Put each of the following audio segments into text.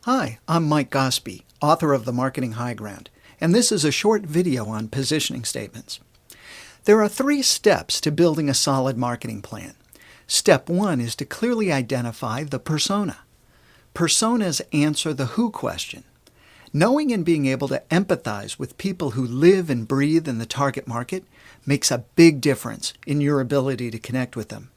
Hi, I'm Mike Gosby, author of The Marketing High Ground, and this is a short video on positioning statements. There are 3 steps to building a solid marketing plan. Step 1 is to clearly identify the persona. Personas answer the who question. Knowing and being able to empathize with people who live and breathe in the target market makes a big difference in your ability to connect with them.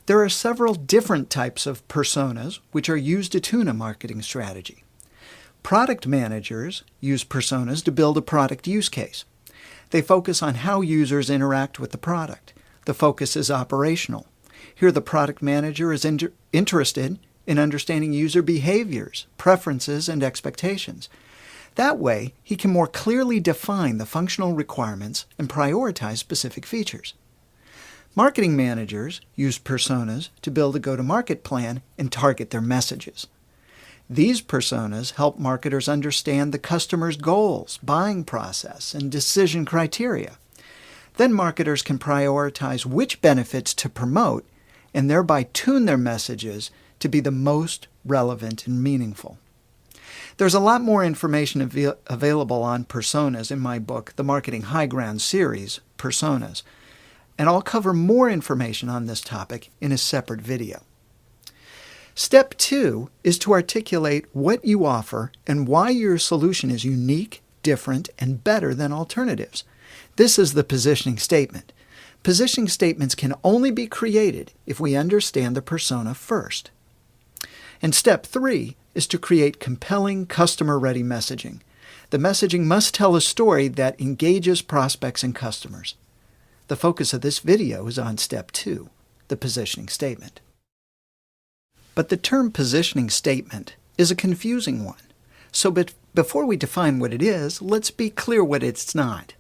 There are several different types of personas which are used to tune a marketing strategy. Product managers use personas to build a product use case. They focus on how users interact with the product. The focus is operational. Here the product manager is interested in understanding user behaviors, preferences, and expectations. That way, he can more clearly define the functional requirements and prioritize specific features. Marketing managers use personas to build a go-to-market plan and target their messages. These personas help marketers understand the customer's goals, buying process, and decision criteria. Then marketers can prioritize which benefits to promote and thereby tune their messages to be the most relevant and meaningful. There's a lot more information available on personas in my book, The Marketing High Ground series, Personas, and I'll cover more information on this topic in a separate video. Step 2 is to articulate what you offer and why your solution is unique, different, and better than alternatives. This is the positioning statement. Positioning statements can only be created if we understand the persona first. And step 3 is to create compelling, customer-ready messaging. The messaging must tell a story that engages prospects and customers. The focus of this video is on step 2, the positioning statement. But the term positioning statement is a confusing one. So before we define what it is, let's be clear what it's not.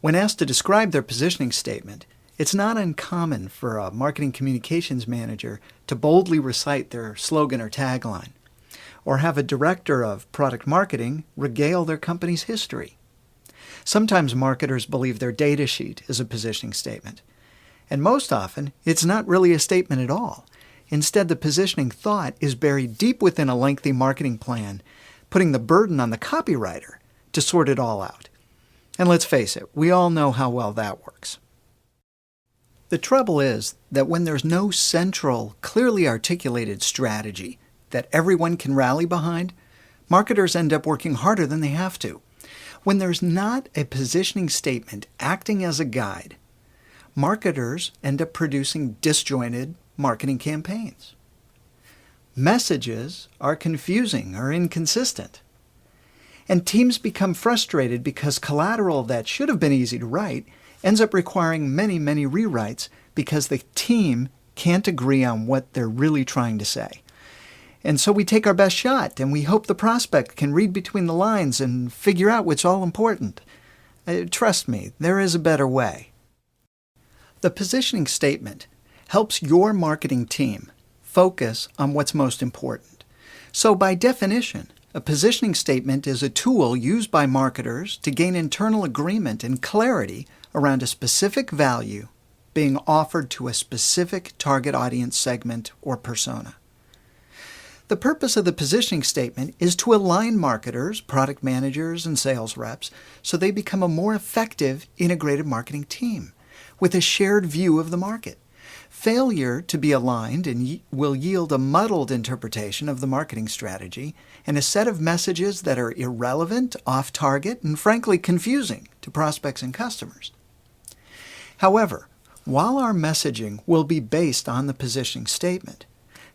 When asked to describe their positioning statement, it's not uncommon for a marketing communications manager to boldly recite their slogan or tagline, or have a director of product marketing regale their company's history. Sometimes marketers believe their data sheet is a positioning statement, and most often it's not really a statement at all. Instead, the positioning thought is buried deep within a lengthy marketing plan, putting the burden on the copywriter to sort it all out. And let's face it, we all know how well that works. The trouble is that when there's no central, clearly articulated strategy that everyone can rally behind, marketers end up working harder than they have to. When there's not a positioning statement acting as a guide, marketers end up producing disjointed marketing campaigns. Messages are confusing or inconsistent. And teams become frustrated because collateral that should have been easy to write ends up requiring many, many rewrites because the team can't agree on what they're really trying to say. And so we take our best shot, and we hope the prospect can read between the lines and figure out what's all important. Trust me, there is a better way. The positioning statement helps your marketing team focus on what's most important. So by definition, a positioning statement is a tool used by marketers to gain internal agreement and clarity around a specific value being offered to a specific target audience segment or persona. The purpose of the positioning statement is to align marketers, product managers, and sales reps so they become a more effective integrated marketing team with a shared view of the market. Failure to be aligned will yield a muddled interpretation of the marketing strategy and a set of messages that are irrelevant, off-target, and frankly confusing to prospects and customers. However, while our messaging will be based on the positioning statement,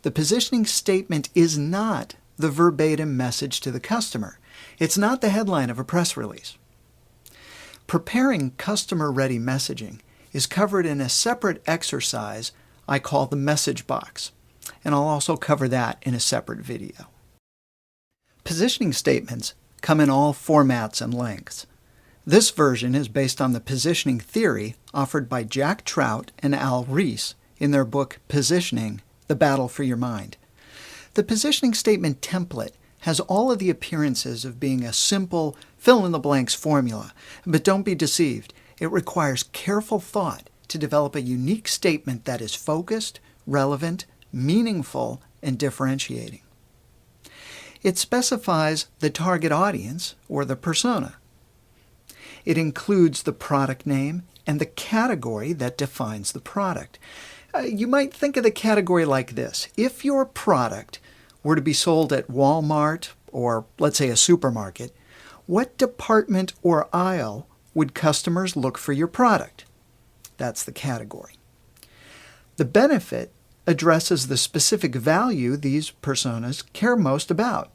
the positioning statement is not the verbatim message to the customer. It's not the headline of a press release. Preparing customer-ready messaging is covered in a separate exercise I call the message box, and I'll also cover that in a separate video. Positioning statements come in all formats and lengths. This version is based on the positioning theory offered by Jack Trout and Al Ries in their book Positioning: The Battle for Your Mind. The positioning statement template has all of the appearances of being a simple fill-in-the-blanks formula, but don't be deceived. It requires careful thought to develop a unique statement that is focused, relevant, meaningful, and differentiating. It specifies the target audience, or the persona. It includes the product name and the category that defines the product. You might think of the category like this. If your product were to be sold at Walmart or, let's say, a supermarket, what department or aisle would customers look for your product? That's the category. The benefit addresses the specific value these personas care most about,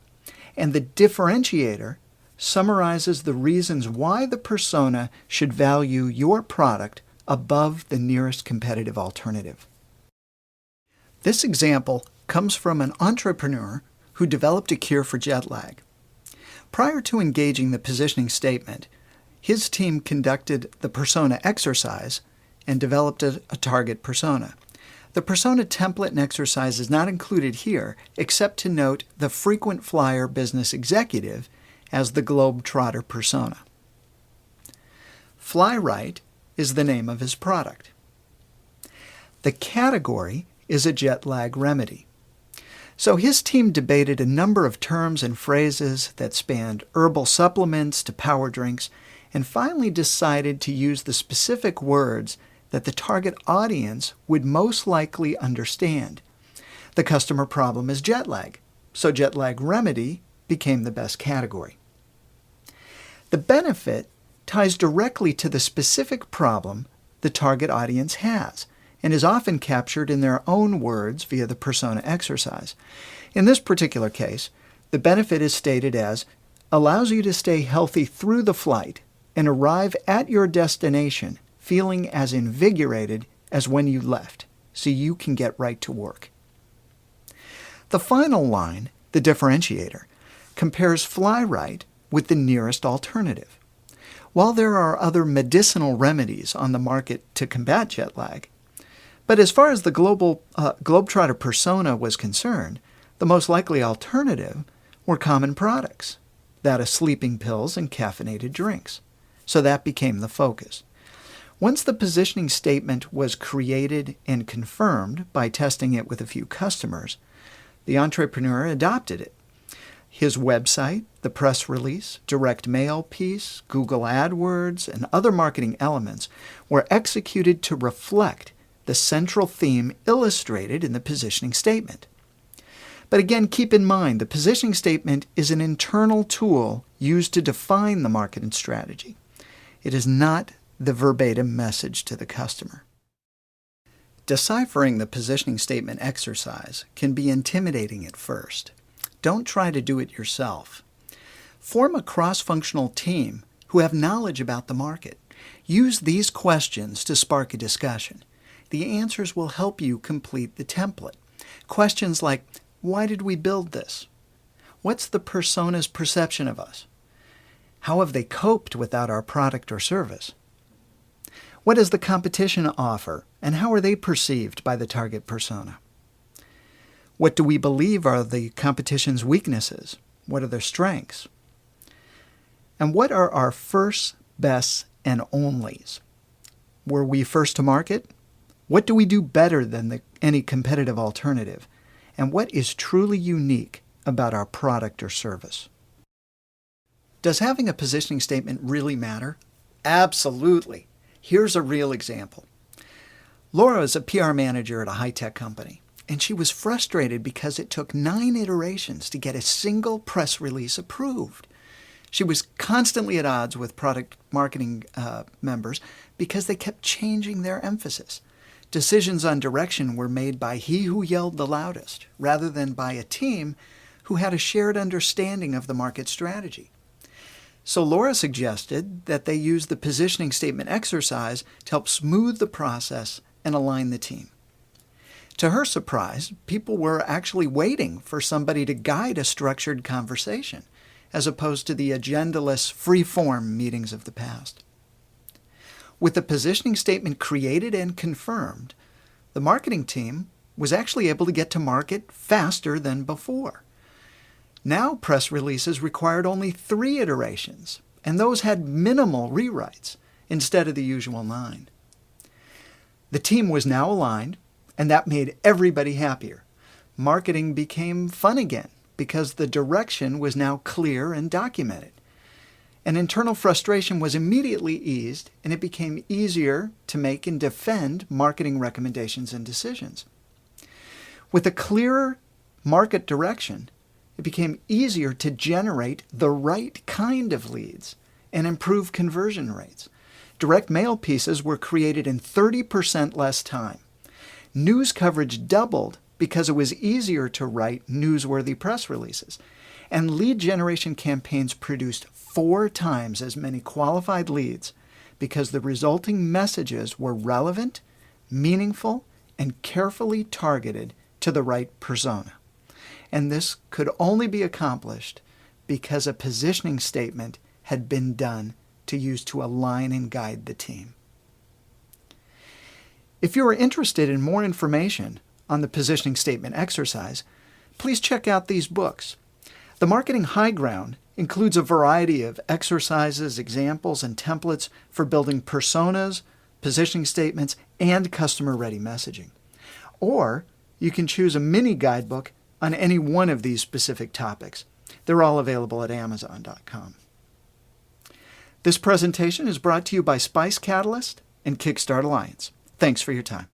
and the differentiator summarizes the reasons why the persona should value your product above the nearest competitive alternative. This example comes from an entrepreneur who developed a cure for jet lag. Prior to engaging the positioning statement, his team conducted the persona exercise and developed a target persona. The persona template and exercise is not included here, except to note the frequent flyer business executive as the Globetrotter persona. Fly Right is the name of his product. The category is a jet lag remedy. So his team debated a number of terms and phrases that spanned herbal supplements to power drinks, and finally decided to use the specific words that the target audience would most likely understand. The customer problem is jet lag, so jet lag remedy became the best category. The benefit ties directly to the specific problem the target audience has, and is often captured in their own words via the persona exercise. In this particular case, the benefit is stated as allows you to stay healthy through the flight and arrive at your destination feeling as invigorated as when you left, so you can get right to work. The final line, the differentiator, compares Fly Right with the nearest alternative. While there are other medicinal remedies on the market to combat jet lag, but as far as the Globetrotter persona was concerned, the most likely alternative were common products, that of sleeping pills and caffeinated drinks. So that became the focus. Once the positioning statement was created and confirmed by testing it with a few customers, the entrepreneur adopted it. His website, the press release, direct mail piece, Google AdWords, and other marketing elements were executed to reflect the central theme illustrated in the positioning statement. But again, keep in mind, the positioning statement is an internal tool used to define the marketing strategy. It is not the verbatim message to the customer. Deciphering the positioning statement exercise can be intimidating at first. Don't try to do it yourself. Form a cross-functional team who have knowledge about the market. Use these questions to spark a discussion. The answers will help you complete the template. Questions like, why did we build this? What's the persona's perception of us? How have they coped without our product or service? What does the competition offer, and how are they perceived by the target persona? What do we believe are the competition's weaknesses? What are their strengths? And what are our firsts, bests, and onlys? Were we first to market? What do we do better than any competitive alternative? And what is truly unique about our product or service? Does having a positioning statement really matter? Absolutely. Here's a real example. Laura is a PR manager at a high-tech company, and she was frustrated because it took 9 iterations to get a single press release approved. She was constantly at odds with product marketing members because they kept changing their emphasis. Decisions on direction were made by he who yelled the loudest, rather than by a team who had a shared understanding of the market strategy. So Laura suggested that they use the positioning statement exercise to help smooth the process and align the team. To her surprise, people were actually waiting for somebody to guide a structured conversation, as opposed to the agendaless, free-form meetings of the past. With the positioning statement created and confirmed, the marketing team was actually able to get to market faster than before. Now press releases required only 3 iterations, and those had minimal rewrites instead of the usual 9. The team was now aligned, and that made everybody happier. Marketing became fun again because the direction was now clear and documented. And internal frustration was immediately eased, and it became easier to make and defend marketing recommendations and decisions. With a clearer market direction, it became easier to generate the right kind of leads and improve conversion rates. Direct mail pieces were created in 30% less time. News coverage doubled because it was easier to write newsworthy press releases. And lead generation campaigns produced 4 times as many qualified leads because the resulting messages were relevant, meaningful, and carefully targeted to the right persona. And this could only be accomplished because a positioning statement had been done to use to align and guide the team. If you are interested in more information on the positioning statement exercise, please check out these books. The Marketing High Ground includes a variety of exercises, examples, and templates for building personas, positioning statements, and customer-ready messaging. Or you can choose a mini guidebook on any one of these specific topics. They're all available at Amazon.com. This presentation is brought to you by Spice Catalyst and Kickstart Alliance. Thanks for your time.